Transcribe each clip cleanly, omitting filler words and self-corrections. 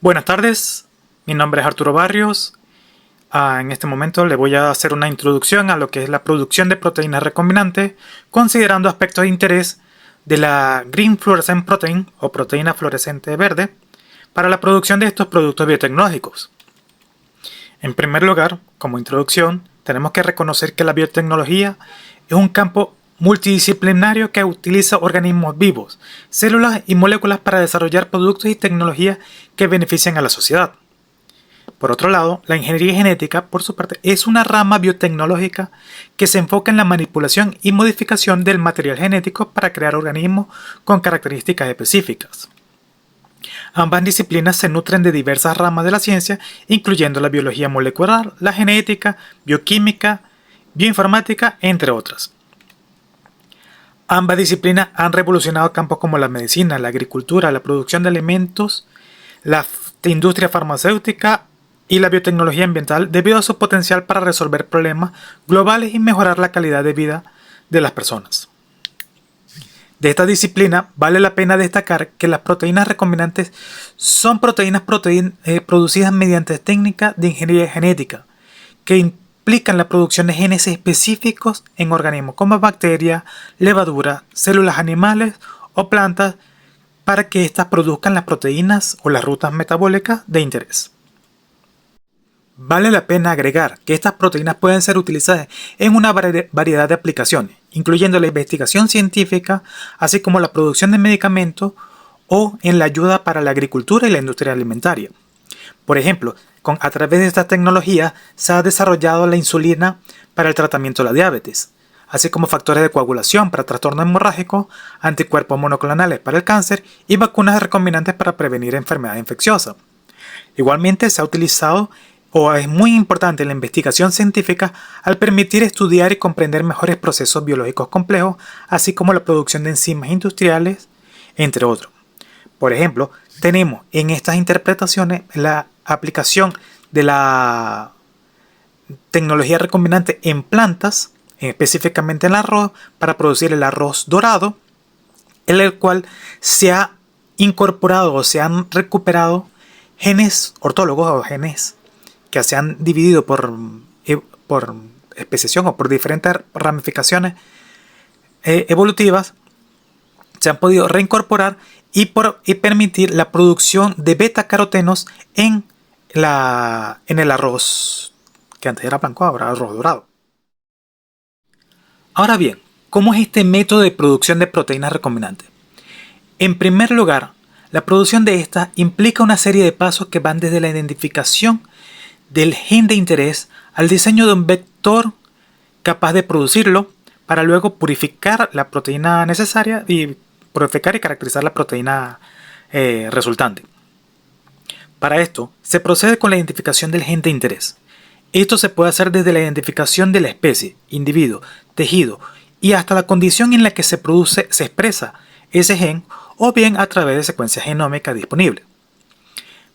Buenas tardes, mi nombre es Arturo Barrios. En este momento le voy a hacer una introducción a lo que es la producción de proteínas recombinantes, considerando aspectos de interés de la Green Fluorescent Protein o proteína fluorescente verde para la producción de estos productos biotecnológicos. En primer lugar, como introducción, tenemos que reconocer que la biotecnología es un campo multidisciplinario que utiliza organismos vivos, células y moléculas para desarrollar productos y tecnologías que benefician a la sociedad. Por otro lado, la ingeniería genética, por su parte, es una rama biotecnológica que se enfoca en la manipulación y modificación del material genético para crear organismos con características específicas. Ambas disciplinas se nutren de diversas ramas de la ciencia, incluyendo la biología molecular, la genética, bioquímica, bioinformática, entre otras. Ambas disciplinas han revolucionado campos como la medicina, la agricultura, la producción de alimentos, la industria farmacéutica y la biotecnología ambiental debido a su potencial para resolver problemas globales y mejorar la calidad de vida de las personas. De esta disciplina vale la pena destacar que las proteínas recombinantes son proteínas producidas mediante técnicas de ingeniería genética que implican la producción de genes específicos en organismos como bacterias, levaduras, células animales o plantas para que éstas produzcan las proteínas o las rutas metabólicas de interés. Vale la pena agregar que estas proteínas pueden ser utilizadas en una variedad de aplicaciones, incluyendo la investigación científica, así como la producción de medicamentos o en la ayuda para la agricultura y la industria alimentaria. Por ejemplo, a través de esta tecnología se ha desarrollado la insulina para el tratamiento de la diabetes, así como factores de coagulación para trastornos hemorrágicos, anticuerpos monoclonales para el cáncer y vacunas recombinantes para prevenir enfermedades infecciosas. Igualmente se ha utilizado o es muy importante la investigación científica al permitir estudiar y comprender mejores procesos biológicos complejos, así como la producción de enzimas industriales, entre otros. Por ejemplo, tenemos en estas interpretaciones la aplicación de la tecnología recombinante en plantas, específicamente en el arroz, para producir el arroz dorado, en el cual se ha incorporado o se han recuperado genes ortólogos o genes que se han dividido por especiación o por diferentes ramificaciones evolutivas, se han podido reincorporar y permitir la producción de beta-carotenos en el arroz, que antes era blanco, ahora arroz dorado. Ahora bien, ¿cómo es este método de producción de proteínas recombinantes? En primer lugar, la producción de estas implica una serie de pasos que van desde la identificación del gen de interés al diseño de un vector capaz de producirlo para luego purificar la proteína necesaria y purificar y caracterizar la proteína resultante. Para esto se procede con la identificación del gen de interés. Esto se puede hacer desde la identificación de la especie, individuo, tejido y hasta la condición en la que se expresa ese gen o bien a través de secuencias genómicas disponibles.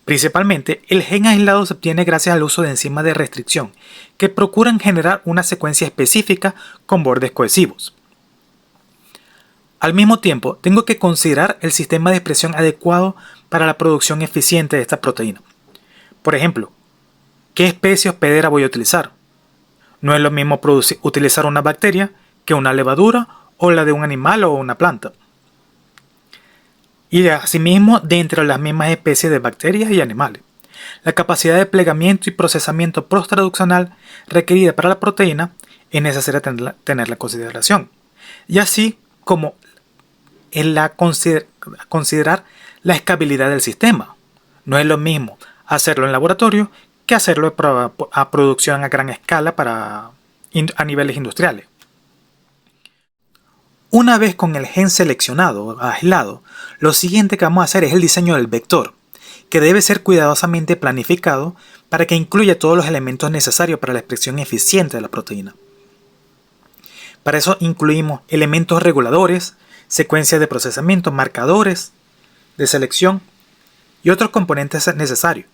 Principalmente, el gen aislado se obtiene gracias al uso de enzimas de restricción que procuran generar una secuencia específica con bordes cohesivos. Al mismo tiempo, tengo que considerar el sistema de expresión adecuado para la producción eficiente de esta proteína. Por ejemplo, ¿qué especie hospedera voy a utilizar? No es lo mismo utilizar una bacteria que una levadura o la de un animal o una planta. Y asimismo dentro de las mismas especies de bacterias y animales. La capacidad de plegamiento y procesamiento posttraduccional requerida para la proteína es necesaria tenerla en consideración. Y así como considerar la escalabilidad del sistema. No es lo mismo hacerlo en laboratorio que hacerlo a producción a gran escala a niveles industriales. Una vez con el gen seleccionado, aislado, lo siguiente que vamos a hacer es el diseño del vector, que debe ser cuidadosamente planificado para que incluya todos los elementos necesarios para la expresión eficiente de la proteína. Para eso incluimos elementos reguladores, secuencias de procesamiento, marcadores de selección y otros componentes necesarios.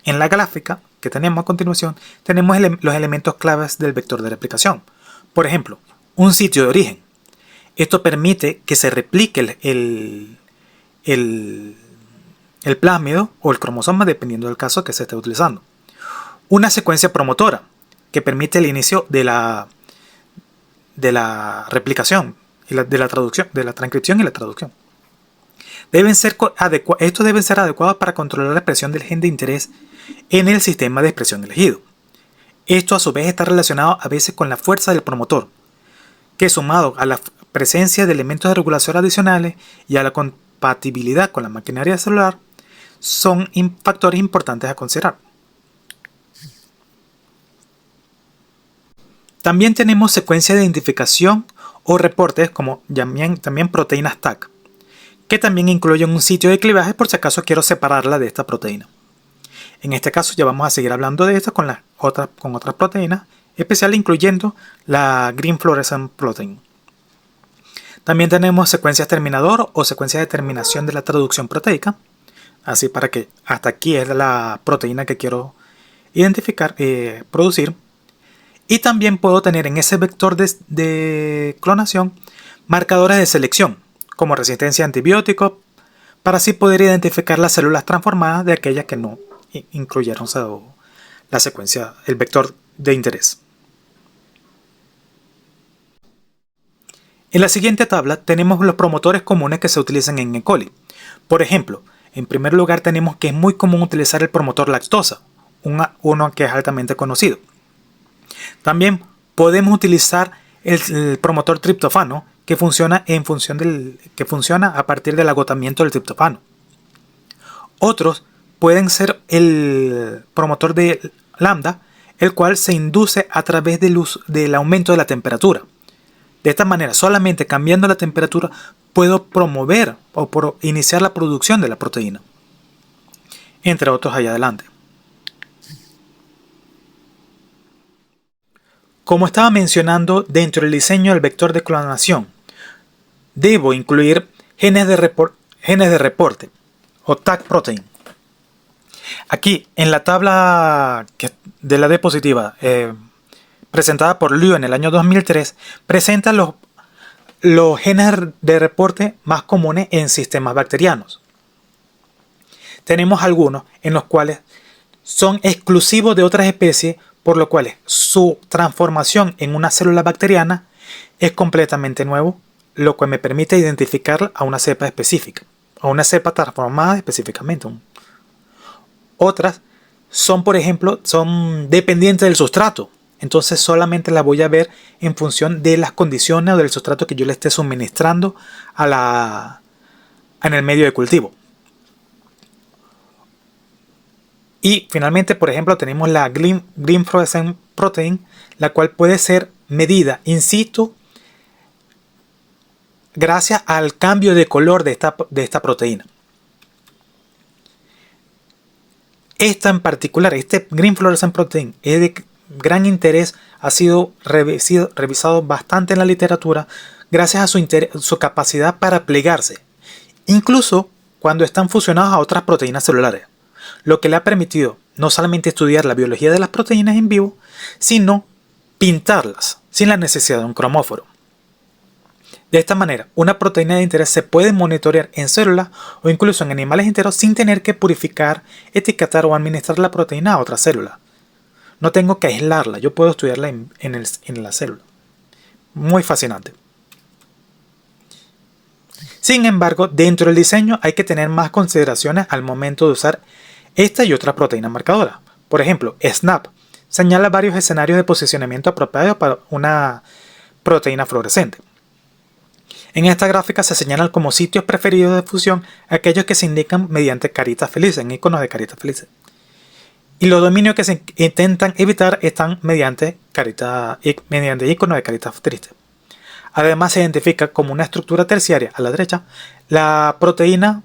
En la gráfica que tenemos a continuación, tenemos los elementos claves del vector de replicación. Por ejemplo, un sitio de origen. Esto permite que se replique el el plásmido o el cromosoma, dependiendo del caso que se esté utilizando. Una secuencia promotora que permite el inicio de la replicación y de la traducción, de la transcripción y la traducción. Estos deben ser adecuados para controlar la expresión del gen de interés en el sistema de expresión elegido. Esto a su vez está relacionado a veces con la fuerza del promotor, que sumado a la presencia de elementos de regulación adicionales y a la compatibilidad con la maquinaria celular, son factores importantes a considerar. También tenemos secuencias de identificación o reportes como también proteínas TAC, que también incluyen un sitio de clivaje por si acaso quiero separarla de esta proteína. En este caso ya vamos a seguir hablando de esto con otras proteínas especiales, incluyendo la Green Fluorescent Protein. También tenemos secuencias terminador o secuencias de terminación de la traducción proteica, así para que hasta aquí es la proteína que quiero identificar, producir. Y también puedo tener en ese vector de clonación marcadores de selección, como resistencia a antibióticos, para así poder identificar las células transformadas de aquellas que no incluyeron la secuencia, el vector de interés. En la siguiente tabla tenemos los promotores comunes que se utilizan en E. coli. Por ejemplo, en primer lugar tenemos que es muy común utilizar el promotor lactosa, uno que es altamente conocido. También podemos utilizar el promotor triptofano, que funciona a partir del agotamiento del triptofano. Otros pueden ser el promotor de lambda, el cual se induce a través del aumento de la temperatura. De esta manera, solamente cambiando la temperatura puedo promover o iniciar la producción de la proteína, entre otros allá adelante. Como estaba mencionando, dentro del diseño del vector de clonación, debo incluir genes de reporte o tag protein. Aquí en la tabla de la diapositiva presentada por Liu en el año 2003, presenta los genes de reporte más comunes en sistemas bacterianos. Tenemos algunos en los cuales son exclusivos de otras especies, por lo cual su transformación en una célula bacteriana es completamente nuevo, lo cual me permite identificar a una cepa específica, a una cepa transformada específicamente. Otras son, por ejemplo, dependientes del sustrato, entonces solamente las voy a ver en función de las condiciones o del sustrato que yo le esté suministrando en el medio de cultivo. Y finalmente, por ejemplo, tenemos la Green Fluorescent Protein, la cual puede ser medida in situ gracias al cambio de color de esta proteína. Esta en particular, este Green Fluorescent Protein, es de gran interés, ha sido revisado bastante en la literatura gracias a su capacidad para plegarse, incluso cuando están fusionados a otras proteínas celulares, lo que le ha permitido no solamente estudiar la biología de las proteínas en vivo, sino pintarlas sin la necesidad de un cromóforo. De esta manera, una proteína de interés se puede monitorear en células o incluso en animales enteros sin tener que purificar, etiquetar o administrar la proteína a otra célula. No tengo que aislarla, yo puedo estudiarla en la célula. Muy fascinante. Sin embargo, dentro del diseño hay que tener más consideraciones al momento de usar esta y otras proteínas marcadoras. Por ejemplo, SNAP señala varios escenarios de posicionamiento apropiados para una proteína fluorescente. En esta gráfica se señalan como sitios preferidos de fusión aquellos que se indican mediante caritas felices, en iconos de caritas felices. Y los dominios que se intentan evitar están mediante iconos de caritas tristes. Además se identifica como una estructura terciaria a la derecha la proteína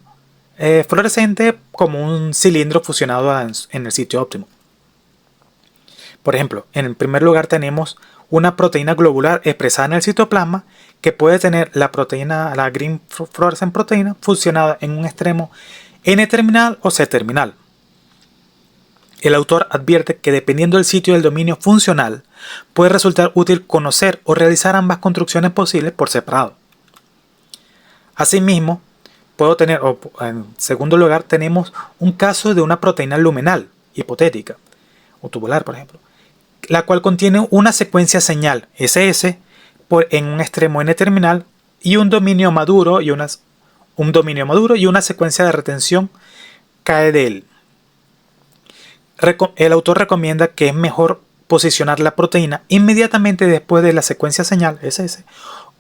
fluorescente como un cilindro fusionado en el sitio óptimo. Por ejemplo, en el primer lugar tenemos una proteína globular expresada en el citoplasma que puede tener la Green Fluorescent Protein fusionada en un extremo N-terminal o C-terminal. El autor advierte que dependiendo del sitio del dominio funcional, puede resultar útil conocer o realizar ambas construcciones posibles por separado. Asimismo, puedo tener, o en segundo lugar, tenemos un caso de una proteína luminal, hipotética, o tubular, por ejemplo, la cual contiene una secuencia señal SS en un extremo N terminal y un dominio maduro y una secuencia de retención KDL. El autor recomienda que es mejor posicionar la proteína inmediatamente después de la secuencia señal SS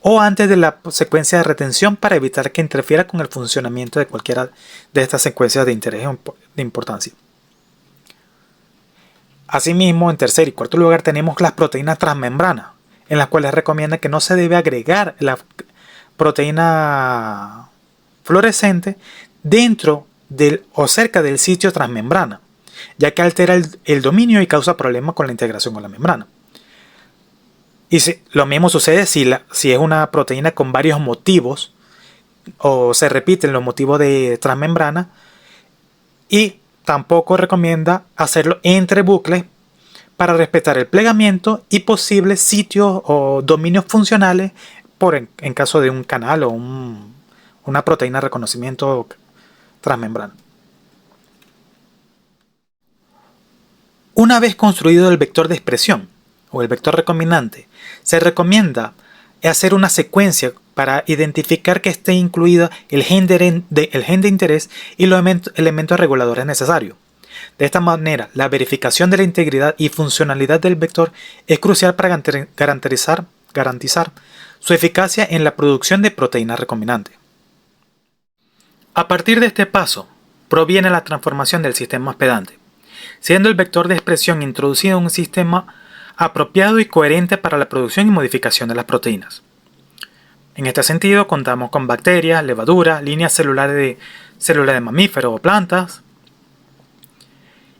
o antes de la secuencia de retención para evitar que interfiera con el funcionamiento de cualquiera de estas secuencias de interés de importancia. Asimismo, en tercer y cuarto lugar tenemos las proteínas transmembranas, en las cuales recomienda que no se debe agregar la proteína fluorescente dentro o cerca del sitio transmembrana, ya que altera el dominio y causa problemas con la integración con la membrana. Y lo mismo sucede si es una proteína con varios motivos o se repiten los motivos de transmembrana, y tampoco recomienda hacerlo entre bucles para respetar el plegamiento y posibles sitios o dominios funcionales en caso de un canal o una proteína de reconocimiento transmembrana. Una vez construido el vector de expresión o el vector recombinante, se recomienda hacer una secuencia para identificar que esté incluido el gen de interés y los elementos reguladores necesarios. De esta manera, la verificación de la integridad y funcionalidad del vector es crucial para garantizar su eficacia en la producción de proteínas recombinantes. A partir de este paso, proviene la transformación del sistema hospedante, siendo el vector de expresión introducido en un sistema apropiado y coherente para la producción y modificación de las proteínas. En este sentido, contamos con bacterias, levaduras, líneas celulares de mamíferos o plantas.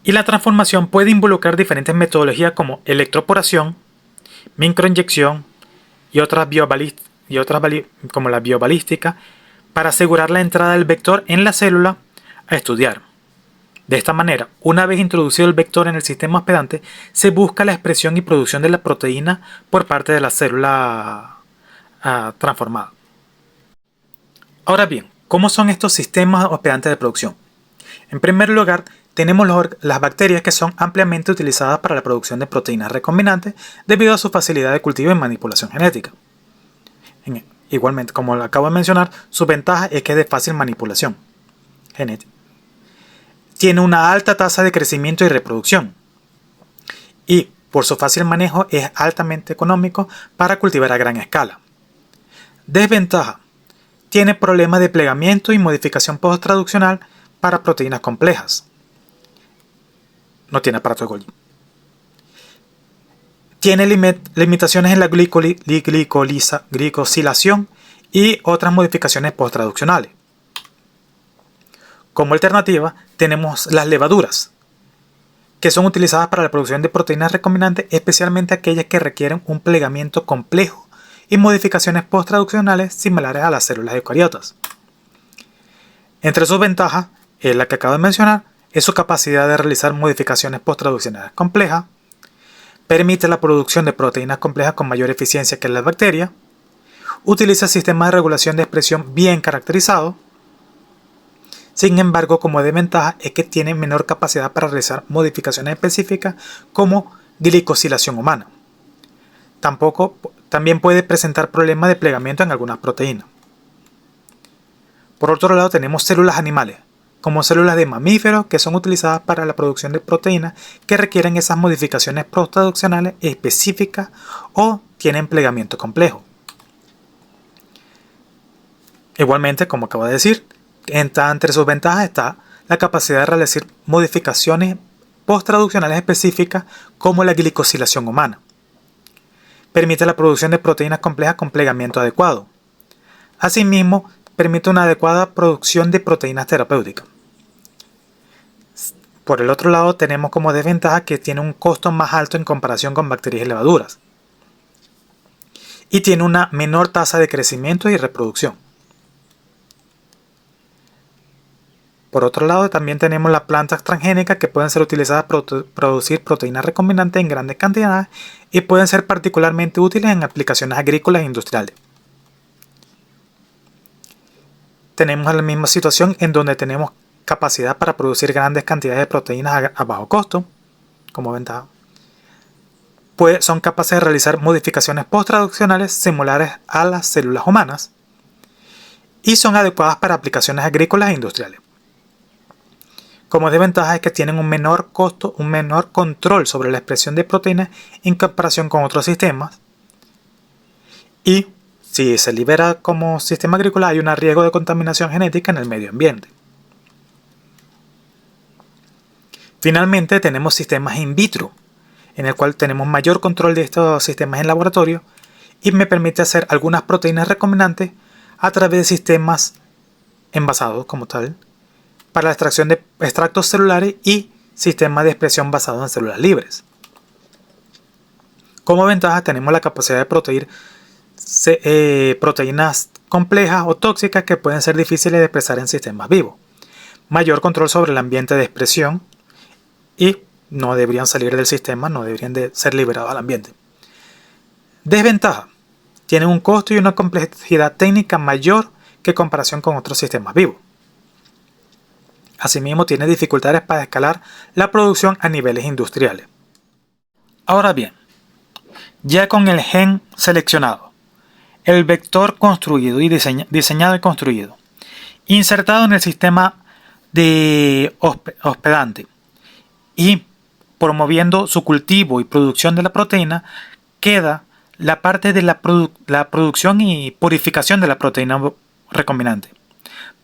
Y la transformación puede involucrar diferentes metodologías como electroporación, microinyección y otras como la biobalística, para asegurar la entrada del vector en la célula a estudiar. De esta manera, una vez introducido el vector en el sistema hospedante, se busca la expresión y producción de la proteína por parte de la célula transformada. Ahora bien, ¿cómo son estos sistemas hospedantes de producción? En primer lugar, tenemos las bacterias, que son ampliamente utilizadas para la producción de proteínas recombinantes debido a su facilidad de cultivo y manipulación genética. Igualmente, como lo acabo de mencionar, su ventaja es que es de fácil manipulación genética. Tiene una alta tasa de crecimiento y reproducción. Y por su fácil manejo es altamente económico para cultivar a gran escala. Desventaja: tiene problemas de plegamiento y modificación posttraduccional para proteínas complejas. No tiene aparato de Golgi. Tiene limitaciones en la glicosilación y otras modificaciones posttraduccionales. Como alternativa, tenemos las levaduras, que son utilizadas para la producción de proteínas recombinantes, especialmente aquellas que requieren un plegamiento complejo y modificaciones posttraduccionales similares a las células eucariotas. Entre sus ventajas, es la que acabo de mencionar, es su capacidad de realizar modificaciones posttraduccionales complejas, permite la producción de proteínas complejas con mayor eficiencia que las bacterias, utiliza sistemas de regulación de expresión bien caracterizados. Sin embargo, como desventaja es que tiene menor capacidad para realizar modificaciones específicas como glicosilación humana. También puede presentar problemas de plegamiento en algunas proteínas. Por otro lado, tenemos células animales, como células de mamíferos, que son utilizadas para la producción de proteínas que requieren esas modificaciones posttraduccionales específicas o tienen plegamiento complejo. Igualmente, como acabo de decir, entre sus ventajas está la capacidad de realizar modificaciones posttraduccionales específicas como la glicosilación humana. Permite la producción de proteínas complejas con plegamiento adecuado. Asimismo, permite una adecuada producción de proteínas terapéuticas. Por el otro lado, tenemos como desventaja que tiene un costo más alto en comparación con bacterias y levaduras. Y tiene una menor tasa de crecimiento y reproducción. Por otro lado, también tenemos las plantas transgénicas, que pueden ser utilizadas para producir proteínas recombinantes en grandes cantidades y pueden ser particularmente útiles en aplicaciones agrícolas e industriales. tenemos la misma situación en donde tenemos capacidad para producir grandes cantidades de proteínas a bajo costo, como ventaja. Pues son capaces de realizar modificaciones post-traduccionales similares a las células humanas y son adecuadas para aplicaciones agrícolas e industriales. Como desventaja es que tienen un menor costo, un menor control sobre la expresión de proteínas en comparación con otros sistemas. Y si se libera como sistema agrícola hay un riesgo de contaminación genética en el medio ambiente. Finalmente tenemos sistemas in vitro, en el cual tenemos mayor control de estos sistemas en laboratorio y me permite hacer algunas proteínas recombinantes a través de sistemas envasados como tal, para la extracción de extractos celulares y sistemas de expresión basados en células libres. Como ventaja tenemos la capacidad de producir proteínas complejas o tóxicas que pueden ser difíciles de expresar en sistemas vivos, mayor control sobre el ambiente de expresión y no deberían salir del sistema, no deberían de ser liberados al ambiente. Desventaja: tienen un costo y una complejidad técnica mayor que en comparación con otros sistemas vivos. Asimismo, tiene dificultades para escalar la producción a niveles industriales. Ahora bien, ya con el gen seleccionado, el vector construido y diseñado y construido, insertado en el sistema de hospedante y promoviendo su cultivo y producción de la proteína, queda la parte de la producción y purificación de la proteína recombinante.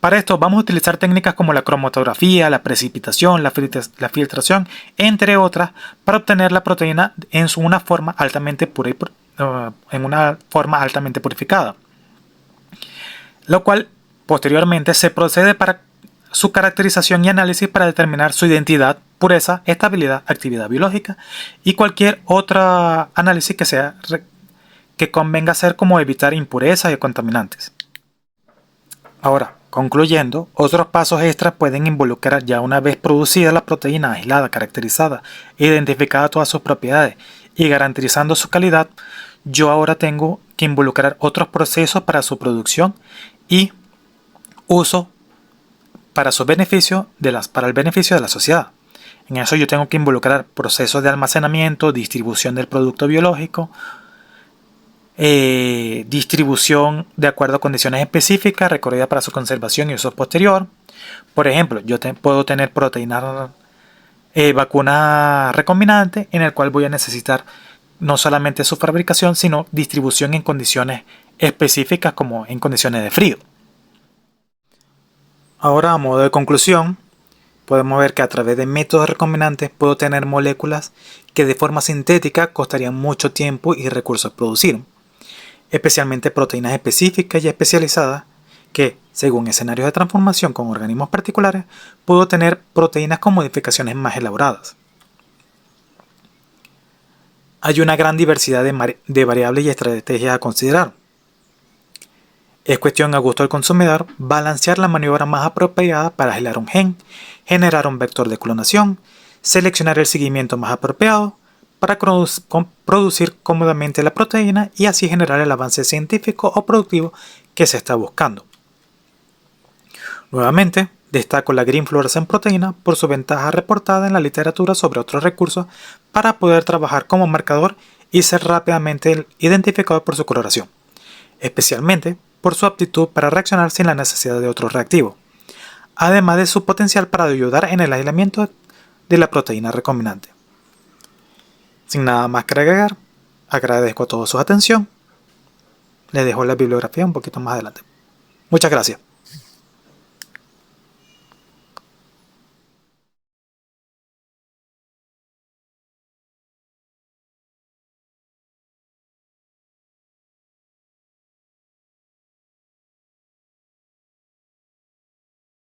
Para esto vamos a utilizar técnicas como la cromatografía, la precipitación, la filtración, entre otras, para obtener la proteína en una forma altamente purificada, lo cual posteriormente se procede para su caracterización y análisis para determinar su identidad, pureza, estabilidad, actividad biológica y cualquier otro análisis que convenga hacer, como evitar impurezas y contaminantes. Ahora, concluyendo, otros pasos extras pueden involucrar, ya una vez producida la proteína aislada, caracterizada, identificada todas sus propiedades y garantizando su calidad, yo ahora tengo que involucrar otros procesos para su producción y uso para el beneficio de la sociedad. En eso yo tengo que involucrar procesos de almacenamiento, distribución del producto biológico, distribución de acuerdo a condiciones específicas requeridas para su conservación y uso posterior. Por ejemplo, yo puedo tener proteína vacuna recombinante, en el cual voy a necesitar no solamente su fabricación, sino distribución en condiciones específicas, como en condiciones de frío. Ahora, a modo de conclusión, podemos ver que a través de métodos recombinantes puedo tener moléculas que de forma sintética costarían mucho tiempo y recursos producir, especialmente proteínas específicas y especializadas que, según escenarios de transformación con organismos particulares, puedo tener proteínas con modificaciones más elaboradas. Hay una gran diversidad de variables y estrategias a considerar. Es cuestión a gusto del consumidor balancear la maniobra más apropiada para aislar un gen, generar un vector de clonación, seleccionar el seguimiento más apropiado para producir cómodamente la proteína y así generar el avance científico o productivo que se está buscando. Nuevamente, destaco la Green Fluorescent Proteína por su ventaja reportada en la literatura sobre otros recursos para poder trabajar como marcador y ser rápidamente identificado por su coloración, especialmente por su aptitud para reaccionar sin la necesidad de otro reactivo, además de su potencial para ayudar en el aislamiento de la proteína recombinante. Sin nada más que agregar, agradezco a todos su atención. Les dejo la bibliografía un poquito más adelante. Muchas gracias.